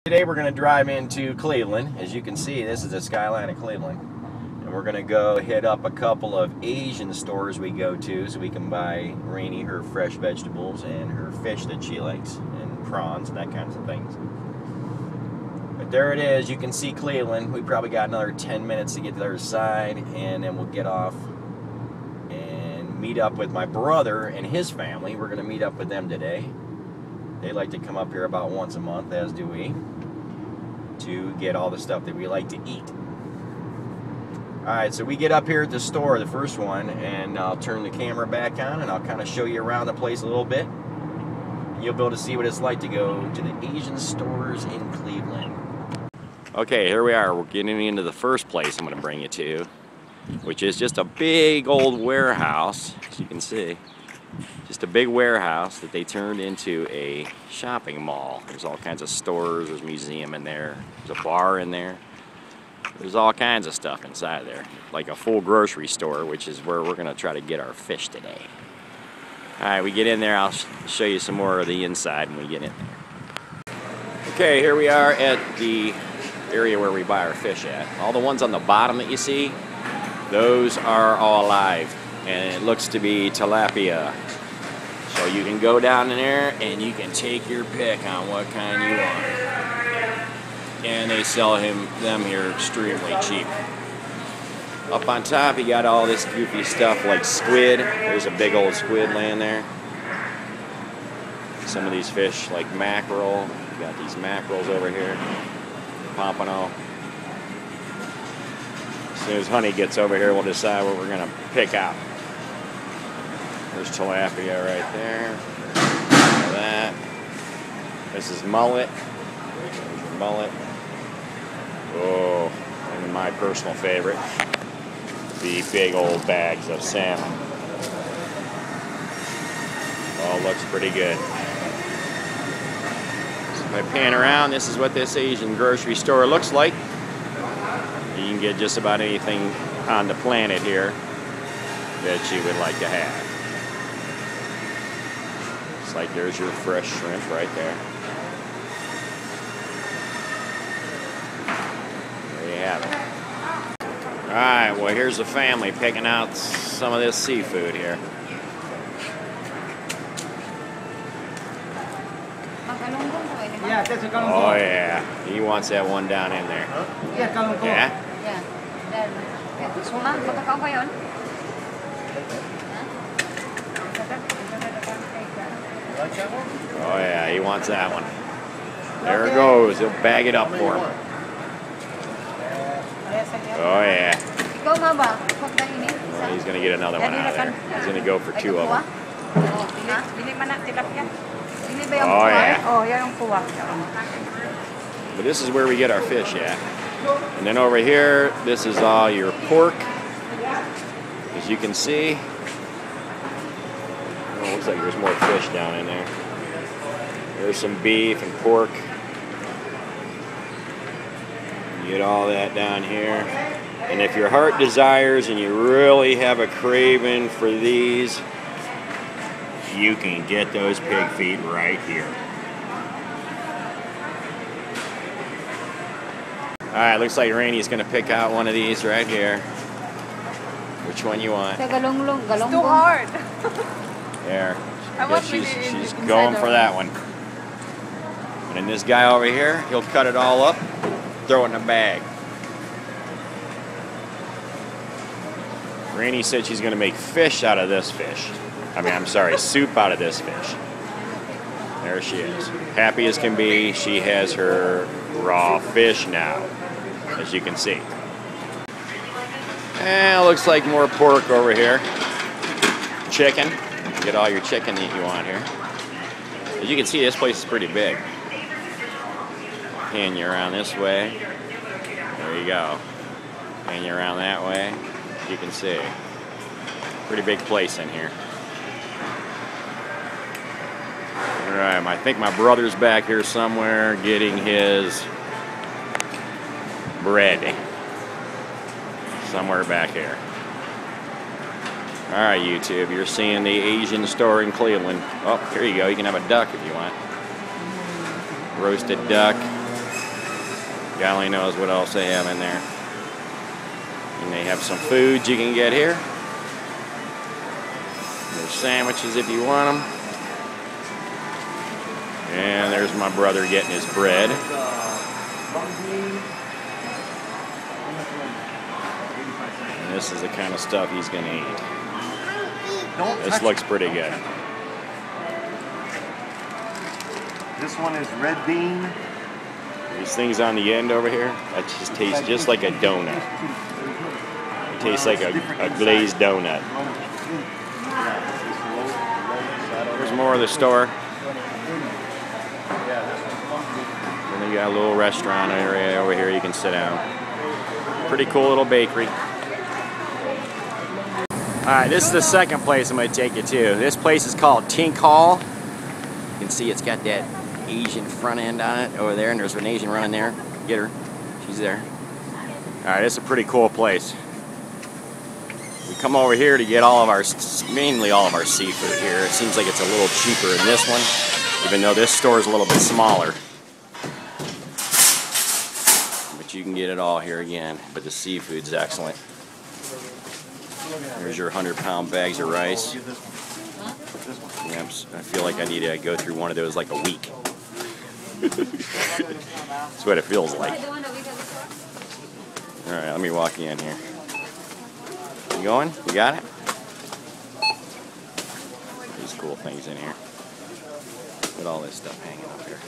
Today we're going to drive into Cleveland. As you can see, this is the skyline of Cleveland. And we're going to go hit up a couple of Asian stores we go to so we can buy Rainey her fresh vegetables and her fish that she likes, and prawns and that kinds of things. But there it is. You can see Cleveland. We probably got another 10 minutes to get to the other side, and then we'll get off and meet up with my brother and his family. We're going to meet up with them today. They like to come up here about once a month, as do we, to get all the stuff that we like to eat. Alright, so we get up here at the store, the first one, and I'll turn the camera back on and I'll kind of show you around the place a little bit. You'll be able to see what it's like to go to the Asian stores in Cleveland. Okay, here we are. We're getting into the first place I'm going to bring you to, which is just a big old warehouse, as you can see. Just a big warehouse that they turned into a shopping mall. There's all kinds of stores, there's a museum in there, there's a bar in there. There's all kinds of stuff inside there. Like a full grocery store, which is where we're going to try to get our fish today. Alright, we get in there, I'll show you some more of the inside when we get in there. Okay, here we are at the area where we buy our fish at. All the ones on the bottom that you see, those are all alive. And it looks to be tilapia. So you can go down in there and you can take your pick on what kind you want. And they sell them here extremely cheap. Up on top you got all this goofy stuff like squid. There's a big old squid laying there. Some of these fish like mackerel. You got these mackerels over here. Pompano. As soon as Honey gets over here, we'll decide what we're going to pick out. There's tilapia right there. Look at that. This is mullet. There's your mullet. Oh, and my personal favorite, the big old bags of salmon. Oh, looks pretty good. So if I pan around, this is what this Asian grocery store looks like. You can get just about anything on the planet here that you would like to have. It's like there's your fresh shrimp right there. There you have it. Alright, well here's the family picking out some of this seafood here. Oh yeah, he wants that one down in there. Yeah? Oh yeah, he wants that one. There it goes. He'll bag it up for him. Oh yeah. Well, he's going to get another one out of there. He's going to go for two of them. Oh yeah. But this is where we get our fish at. And then over here, this is all your pork. As you can see. Oh, looks like there's more fish down in there. There's some beef and pork. You get all that down here. And if your heart desires and you really have a craving for these, you can get those pig feet right here. Alright, looks like Rainey's going to pick out one of these right here. Which one you want? It's too hard. There. She's going for that one. And then this guy over here, he'll cut it all up, throw it in a bag. Rainey said she's going to make fish out of this fish. I'm sorry, soup out of this fish. There she is. Happy as can be, she has her raw fish now, as you can see. And it looks like more pork over here. Chicken. Get all your chicken that you want here. As you can see, this place is pretty big. Pan you around this way. There you go. Pan you around that way. You can see. Pretty big place in here. Alright, I think my brother's back here somewhere getting his bread. Somewhere back here. Alright, YouTube, you're seeing the Asian store in Cleveland. Oh, here you go. You can have a duck if you want. Roasted duck. God only knows what else they have in there. And they have some foods you can get here. There's sandwiches if you want them. And there's my brother getting his bread. And this is the kind of stuff he's going to eat. This looks pretty good. This one is red bean. These things on the end over here, that just tastes just like a donut. It tastes like a glazed donut. There's more of the store. And they got a little restaurant area over here you can sit down. Pretty cool little bakery. Alright, this is the second place I'm going to take you to. This place is called Tink Hall. You can see it's got that Asian front end on it over there, and there's an Asian running there. Get her. She's there. Alright, it's a pretty cool place. We come over here to get mainly all of our seafood here. It seems like it's a little cheaper in this one, even though this store is a little bit smaller. But you can get it all here again, but the seafood's excellent. There's your 100-pound bags of rice. I feel like I need to go through one of those like a week. That's what it feels like. Alright, let me walk you in here. You going? You got it? These cool things in here. Look at all this stuff hanging up here.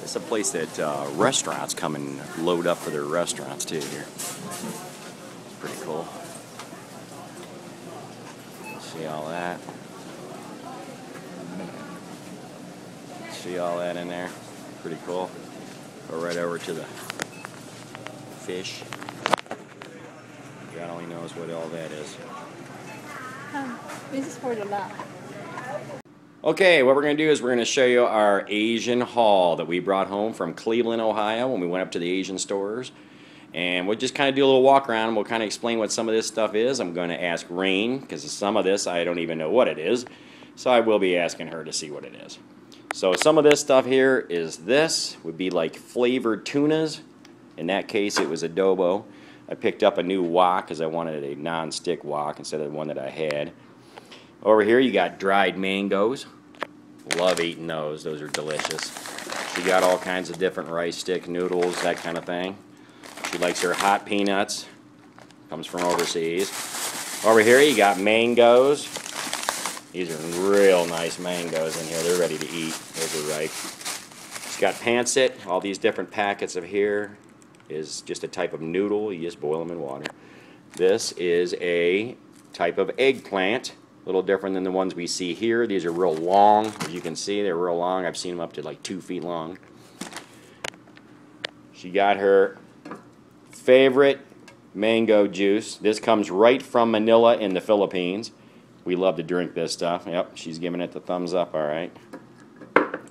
It's a place that restaurants come and load up for their restaurants too here. It's pretty cool. See all that? See all that in there? Pretty cool. Go right over to the fish. God only knows what all that is. This is for the lab. Okay, what we're going to do is we're going to show you our Asian haul that we brought home from Cleveland, Ohio when we went up to the Asian stores. And we'll just kind of do a little walk around and we'll kind of explain what some of this stuff is. I'm going to ask Rain, because some of this I don't even know what it is. So I will be asking her to see what it is. So some of this stuff here would be like flavored tunas. In that case it was adobo. I picked up a new wok because I wanted a non-stick wok instead of the one that I had. Over here you got dried mangoes. Love eating those. Those are delicious. She got all kinds of different rice stick noodles, that kind of thing. She likes her hot peanuts. Comes from overseas. Over here you got mangoes. These are real nice mangoes in here. They're ready to eat. Those are ripe. She's got pancit. All these different packets of here is just a type of noodle. You just boil them in water. This is a type of eggplant. A little different than the ones we see here. These are real long. As you can see, they're real long. I've seen them up to like 2 feet long. She got her favorite mango juice. This comes right from Manila in the Philippines. We love to drink this stuff. Yep, she's giving it the thumbs up, all right.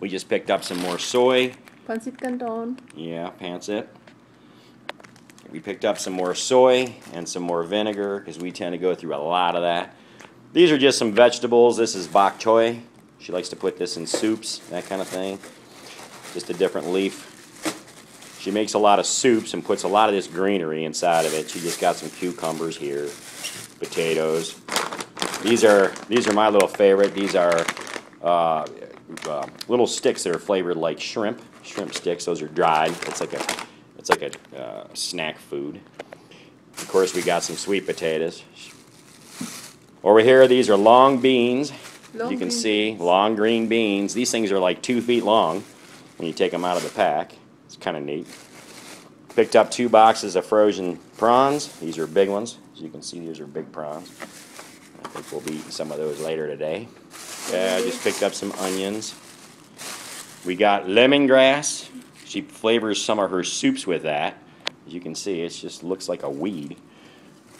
We just picked up some more soy. Pancit Canton. Yeah, pancit. We picked up some more soy and some more vinegar because we tend to go through a lot of that. These are just some vegetables. This is bok choy. She likes to put this in soups, that kind of thing. Just a different leaf. She makes a lot of soups and puts a lot of this greenery inside of it. She just got some cucumbers here, potatoes. These are my little favorite. These are little sticks that are flavored like shrimp sticks. Those are dried. It's like a snack food. Of course, we got some sweet potatoes. Over here, these are long beans. You can see long green beans. These things are like 2 feet long when you take them out of the pack. It's kind of neat. Picked up 2 boxes of frozen prawns. These are big ones. As you can see, these are big prawns. I think we'll be eating some of those later today. I just picked up some onions. We got lemongrass. She flavors some of her soups with that. As you can see, it just looks like a weed.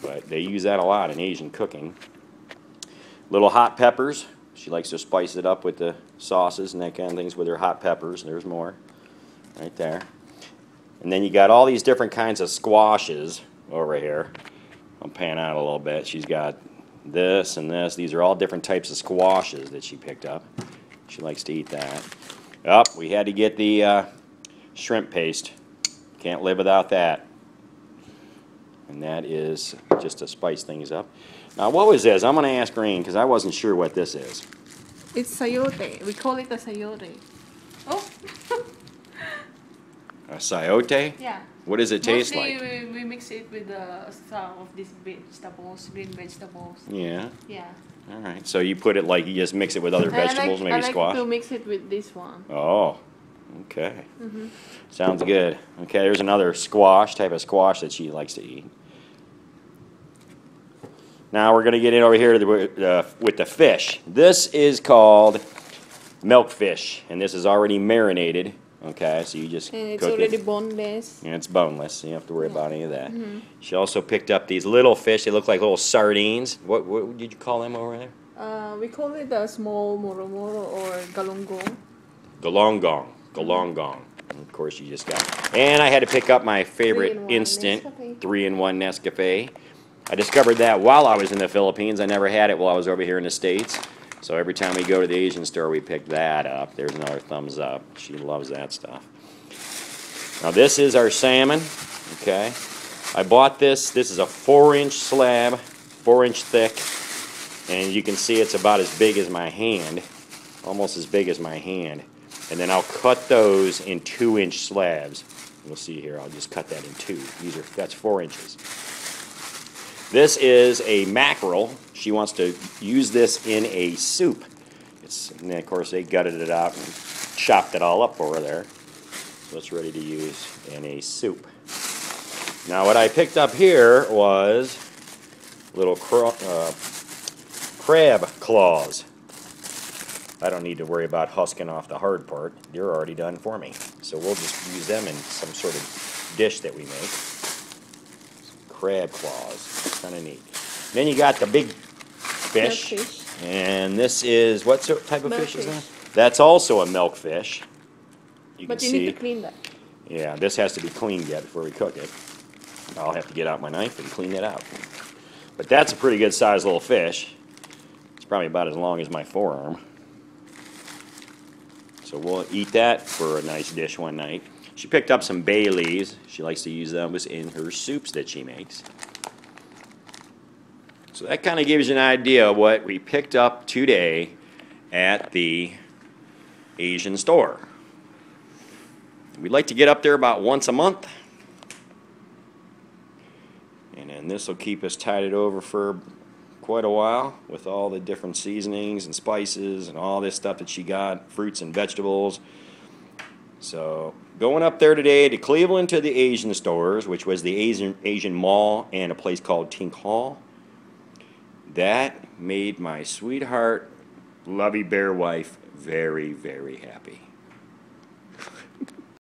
But they use that a lot in Asian cooking. Little hot peppers. She likes to spice it up with the sauces and that kind of things with her hot peppers. There's more right there. And then you got all these different kinds of squashes over here. I'll pan out a little bit. She's got this and this. These are all different types of squashes that she picked up. She likes to eat that. Oh, we had to get the shrimp paste Can't live without that. And that is just to spice things up. Now, what was this? I'm going to ask Rain because I wasn't sure what this is. It's sayote. We call it a sayote. Oh. A sayote? Yeah. What does it taste Mostly like? we mix it with some of these vegetables, green vegetables. Yeah. Yeah. All right. So you put it like you just mix it with other And vegetables, maybe I like squash? to mix it with this one. Oh, okay. Sounds good. Okay, there's another squash, type of squash that she likes to eat. Now we're going to get in over here to with the fish. This is called milkfish, and this is already marinated. Okay, so you just And it's cook already it. boneless. And it's boneless, so you don't have to worry about any of that. She also picked up these little fish. They look like little sardines. What did you call them over there? We call it a small moro-moro or galunggong. Galonggong. Galonggong. And of course, you just got. And I had to pick up my favorite 3-in-1 instant Nescafe. 3-in-1 Nescafe. I discovered that while I was in the Philippines. I never had it while I was over here in the States. So every time we go to the Asian store, we pick that up. There's another thumbs up. She loves that stuff. Now this is our salmon. Okay. I bought this. This is a 4-inch slab, 4-inch thick. And you can see it's about as big as my hand. Almost as big as my hand. And then I'll cut those in 2-inch slabs. You'll see here, I'll just cut that in 2. That's 4 inches. This is a mackerel. She wants to use this in a soup. And then, of course, they gutted it out and chopped it all up over there. So it's ready to use in a soup. Now, what I picked up here was little crab claws. I don't need to worry about husking off the hard part. They're already done for me. So we'll just use them in some sort of dish that we make. Crab claws. Kind of neat. Then you got the big fish. Milkfish. And this is, what type of fish is that? Milkfish. That's also a milkfish. You But can you see. need to clean that. Yeah, this has to be cleaned yet before we cook it. I'll have to get out my knife and clean it out. But that's a pretty good sized little fish. It's probably about as long as my forearm. So we'll eat that for a nice dish one night. She picked up some bay leaves. She likes to use those in her soups that she makes. So that kind of gives you an idea of what we picked up today at the Asian store. We'd like to get up there about once a month. And then this will keep us tided over for quite a while with all the different seasonings and spices and all this stuff that she got, fruits and vegetables. So going up there today to Cleveland to the Asian stores, which was the Asian Mall and a place called Tink Hall. That made my sweetheart, lovey bear wife very, very happy.